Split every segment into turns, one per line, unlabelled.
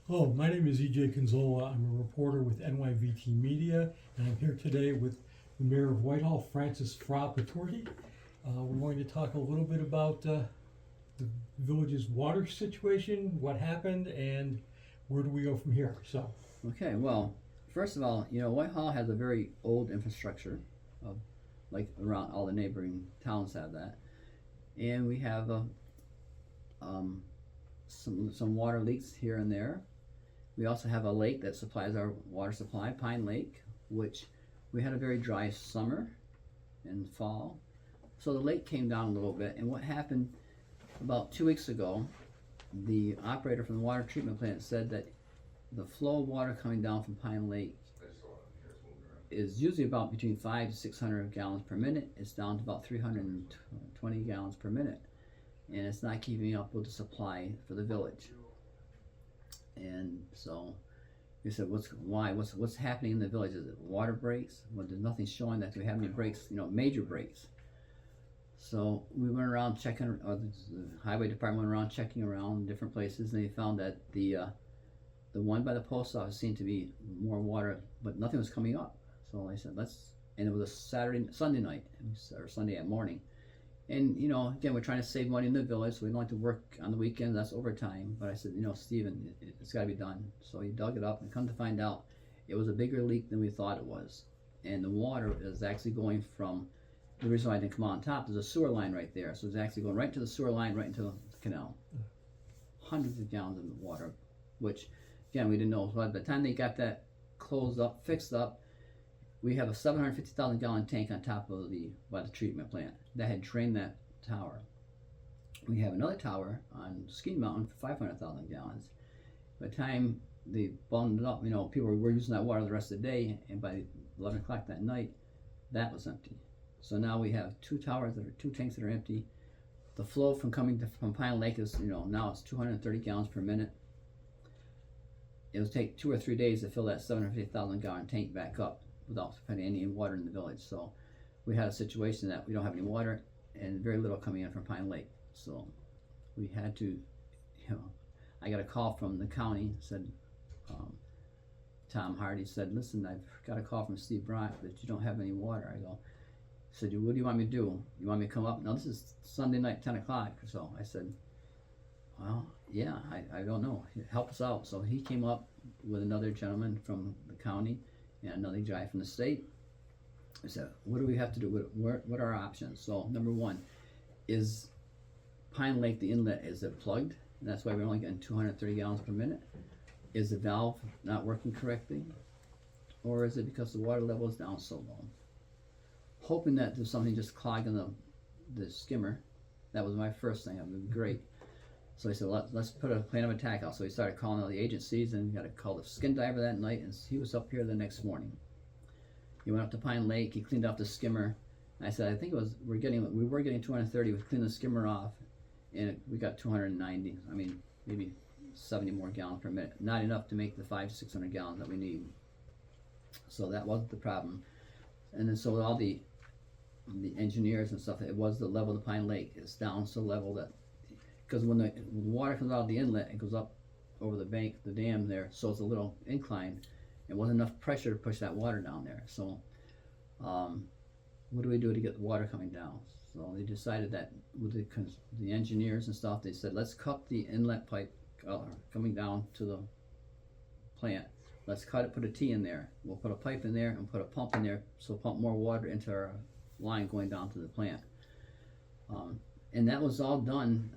Hello, my name is EJ Conzola. I'm a reporter with NYVT Media, and I'm here today with the Mayor of Whitehall, Francis Putorti. We're going to talk a little bit about the village's water situation, what happened, and where do we go from here.
Okay, well, first of all, Whitehall has a very old infrastructure, of, like around all the neighboring towns have that, and we have some water leaks here and there. We also have a lake that supplies our water supply, Pine Lake, which we had a very dry summer and fall. So the lake came down a little bit, and what happened about 2 weeks ago, the operator from the water treatment plant said that the flow of water coming down from Pine Lake is usually about between 500 to 600 gallons per minute. It's down to about 320 gallons per minute, and it's not keeping up with the supply for the village. And so we said, what's happening in the village? Is it water breaks? Well, there's nothing showing that we have any breaks, major breaks. So we went around checking, the highway department went around checking around different places, and they found that the one by the post office seemed to be more water, but nothing was coming up. So I said, and it was a Sunday night, or Sunday morning. And, again, we're trying to save money in the village, so we don't like to work on the weekends, that's overtime. But I said, Stephen, it's got to be done. So he dug it up, and come to find out, it was a bigger leak than we thought it was. And the water is actually going from, the reason why I didn't come on top, there's a sewer line right there. So it's actually going right to the sewer line, right into the canal. Hundreds of gallons of water, which, again, we didn't know. So by the time they got that closed up, fixed up, we have a 750,000 gallon tank on top of by the treatment plant that had drained that tower. We have another tower on Ski Mountain for 500,000 gallons. By the time they bundled it up, people were using that water the rest of the day, and by 11 o'clock that night, that was empty. So now we have two tanks that are empty. The flow from Pine Lake is, now it's 230 gallons per minute. It'll take 2 or 3 days to fill that 750,000 gallon tank back up without putting any water in the village. So we had a situation that we don't have any water and very little coming in from Pine Lake. So we had to, I got a call from the county, said, Tom Hardy said, listen, I've got a call from Steve Bryant that you don't have any water. I go, said, what do you want me to do? You want me to come up? No, this is Sunday night, 10 o'clock or so. I said, well, yeah, I don't know. Help us out. So he came up with another gentleman from the county and another guy from the state. I said, what do we have to do? What are our options? So number one, is Pine Lake, the inlet, is it plugged? And that's why we're only getting 230 gallons per minute. Is the valve not working correctly? Or is it because the water level is down so low? Hoping that there's something just clogging the skimmer. That was my first thing. That would be great. So he said, let's put a plan of attack out. So he started calling all the agencies, and got to call the skin diver that night, and he was up here the next morning. He went up to Pine Lake, he cleaned off the skimmer. I said, I think we were getting 230, we cleaned the skimmer off, and we got 290, maybe 70 more gallons per minute. Not enough to make the 500 to 600 gallons that we need. So that wasn't the problem. And then so all the engineers and stuff, it was the level of the Pine Lake. It's down so level that, because when the water comes out of the inlet, it goes up over the bank, the dam there, so it's a little incline. It wasn't enough pressure to push that water down there. So what do we do to get the water coming down? So they decided that with the engineers and stuff, they said, let's cut the inlet pipe coming down to the plant. Let's cut it, put a T in there. We'll put a pipe in there and put a pump in there, so pump more water into our line going down to the plant. And that was all done.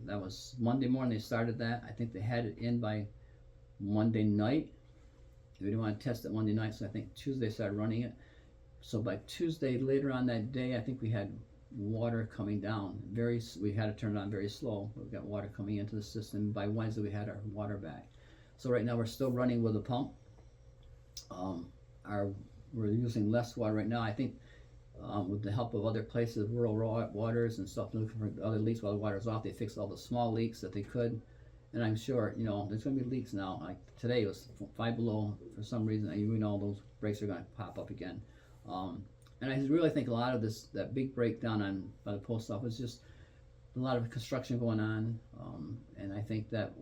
That was Monday morning they started that. I think they had it in by Monday night. We didn't want to test it Monday night, so I think Tuesday they started running it. So by Tuesday, later on that day, I think we had water coming down. We had to turn it on very slow, but we got water coming into the system. By Wednesday, we had our water back. So right now we're still running with a pump. We're using less water right now. I think with the help of other places, Rural Waters and stuff, looking for other leaks while the water's off, they fixed all the small leaks that they could. And I'm sure, there's going to be leaks now. Like today it was 5 below for some reason. Those breaks are going to pop up again. And I really think a lot of that big breakdown by the post office, just a lot of construction going on, and I think that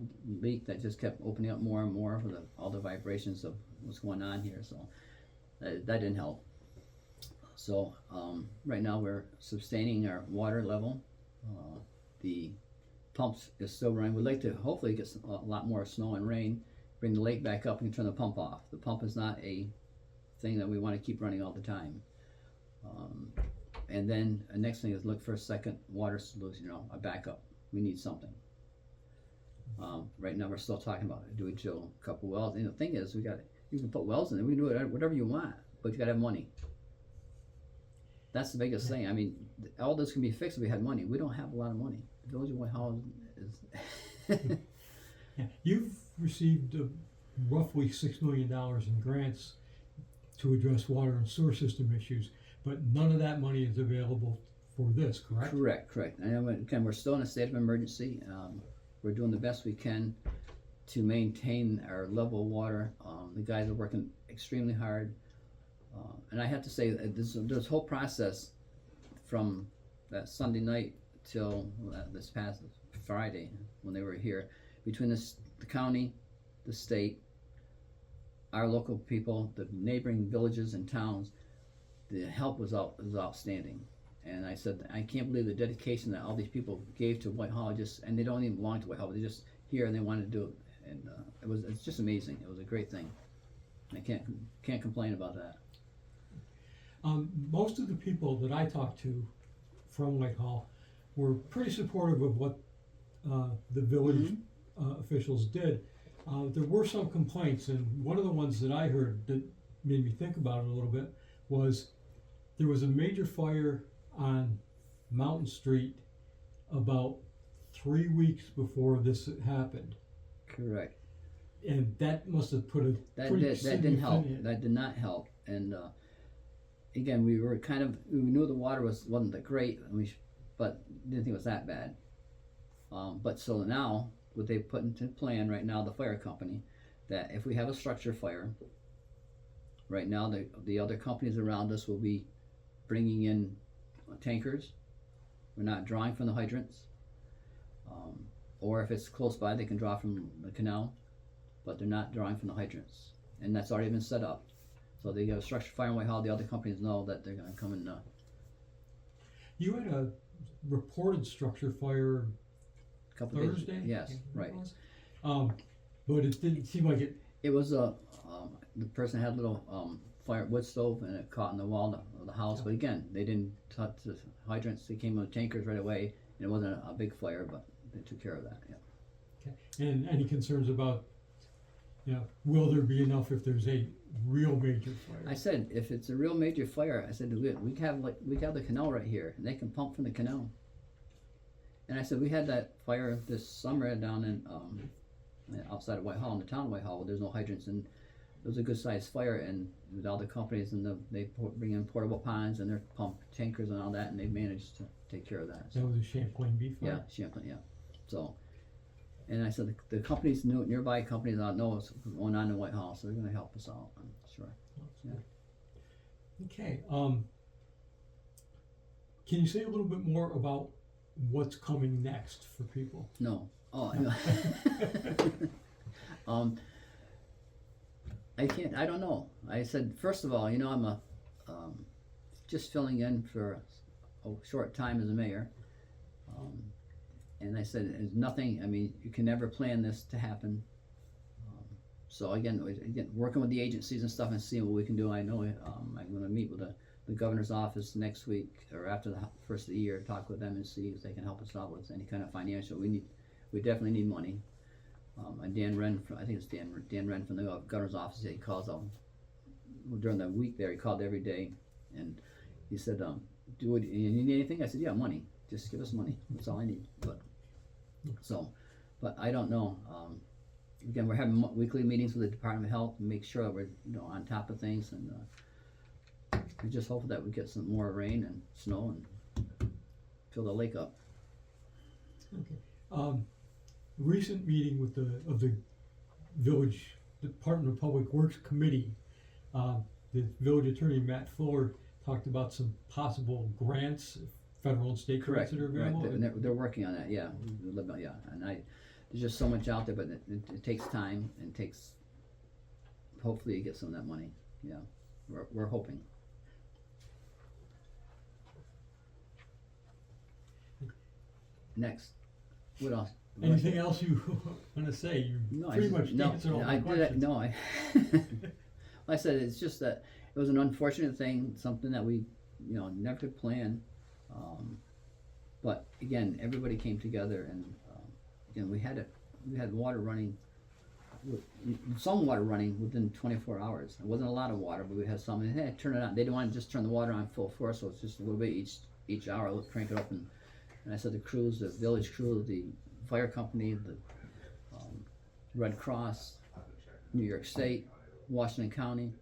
leak that just kept opening up more and more with all the vibrations of what's going on here. So that didn't help. So right now we're sustaining our water level. The pumps is still running. We'd like to hopefully get a lot more snow and rain, bring the lake back up and turn the pump off. The pump is not a thing that we want to keep running all the time. And then the next thing is look for a second water solution, a backup. We need something. Right now we're still talking about it. Do we drill a couple wells? And the thing is, you can put wells in there. We can do it whatever you want, but you got to have money. That's the biggest thing. I mean, all this can be fixed if we had money. We don't have a lot of money. The village of Whitehall is.
Yeah. You've received roughly $6 million in grants to address water and sewer system issues, but none of that money is available for this, correct?
Correct. And again, we're still in a state of emergency. We're doing the best we can to maintain our level of water. The guys are working extremely hard. And I have to say, this whole process from that Sunday night till this past Friday when they were here, between the county, the state, our local people, the neighboring villages and towns, the help was outstanding. And I said, I can't believe the dedication that all these people gave to Whitehall, and they don't even belong to Whitehall, they're just here and they wanted to do it. And it's just amazing. It was a great thing. I can't complain about that.
Most of the people that I talked to from Whitehall were pretty supportive of what the village officials did. There were some complaints, and one of the ones that I heard that made me think about it a little bit was there was a major fire on Mountain Street about 3 weeks before this happened.
Correct.
And that must have put a
that didn't help. That did not help. And again, we knew the water wasn't that great, but didn't think it was that bad. But so now, what they put into plan right now, the fire company, that if we have a structure fire, right now the other companies around us will be bringing in tankers. We're not drawing from the hydrants. Or if it's close by, they can draw from the canal, but they're not drawing from the hydrants. And that's already been set up. So they got a structure fire in Whitehall. The other companies know that they're going to come and.
You had a reported structure fire
Couple
Thursday?
Days. Yes, right.
But it didn't seem like it.
It was the person had a little wood stove and it caught in the wall of the house. Yeah. But again, they didn't touch the hydrants. They came with tankers right away, and it wasn't a big fire, but they took care of that. Yeah.
Okay. And any concerns about, will there be enough if there's a real major fire?
I said, if it's a real major fire, I said we have the canal right here, and they can pump from the canal. And I said, we had that fire this summer down in outside of Whitehall, in the town of Whitehall, where there's no hydrants, and it was a good sized fire, and with all the companies, and they bring in portable ponds and their pump tankers and all that, and they managed to take care of that. So.
That was a Champlain beef fire?
Yeah, Champlain, yeah. So, and I said, the companies, nearby companies know what's going on in Whitehall, so they're going to help us out, I'm sure. Yeah.
Okay. Can you say a little bit more about what's coming next for people?
No. Oh, no. I don't know. I said, first of all, I'm just filling in for a short time as a mayor. And I said, there's nothing, you can never plan this to happen. So again, working with the agencies and stuff and seeing what we can do. I know I'm going to meet with the governor's office next week or after the first of the year, talk with them and see if they can help us out with any kind of financial. We definitely need money. Dan Wren, I think it's Dan Wren from the governor's office. He calls out during the week there. He called every day, and he said, "Do you need anything?" I said, "Yeah, money. Just give us money. That's all I need." But I don't know. Again, we're having weekly meetings with the Department of Health to make sure that we're on top of things, and we just hope that we get some more rain and snow and fill the lake up.
Okay. Recent meeting with the village Department of Public Works Committee, the village attorney Matt Fuller talked about some possible grants federal and state grants
Correct.
that are
Right.
available?
They're working on that. Yeah. Yeah. And there's just so much out there, but it takes time and takes. Hopefully, you get some of that money. Yeah. We're hoping. Next. What else?
Anything else you want to say? You
No,
pretty much answered all my questions.
Like I said, it's just that it was an unfortunate thing, something that we, never could plan. But again, everybody came together, and again, we had water running, some water running within 24 hours. It wasn't a lot of water, but we had some. And hey, turn it on. They didn't want to just turn the water on full force, so it's just a little bit each hour. Let's crank it up, and I said the crews, the village crew, the fire company, the Red Cross, New York State, Washington County,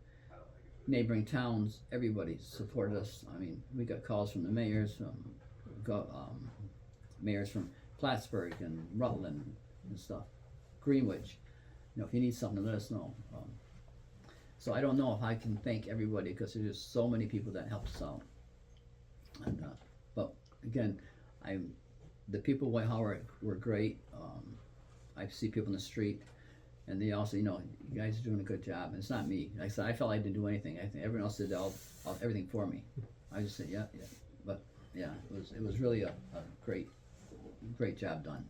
neighboring towns, everybody supported us. I mean, we got calls from the mayors, mayors from Plattsburgh and Rutland and stuff, Greenwich. If you need something, let us know. So I don't know if I can thank everybody because there's just so many people that helped us out. And but again, the people of Whitehall were great. I see people in the street, and they also, you guys are doing a good job. And it's not me. Like I said, I felt I didn't do anything. I think everyone else did everything for me. I just said, yeah. But yeah, it was really a great job done.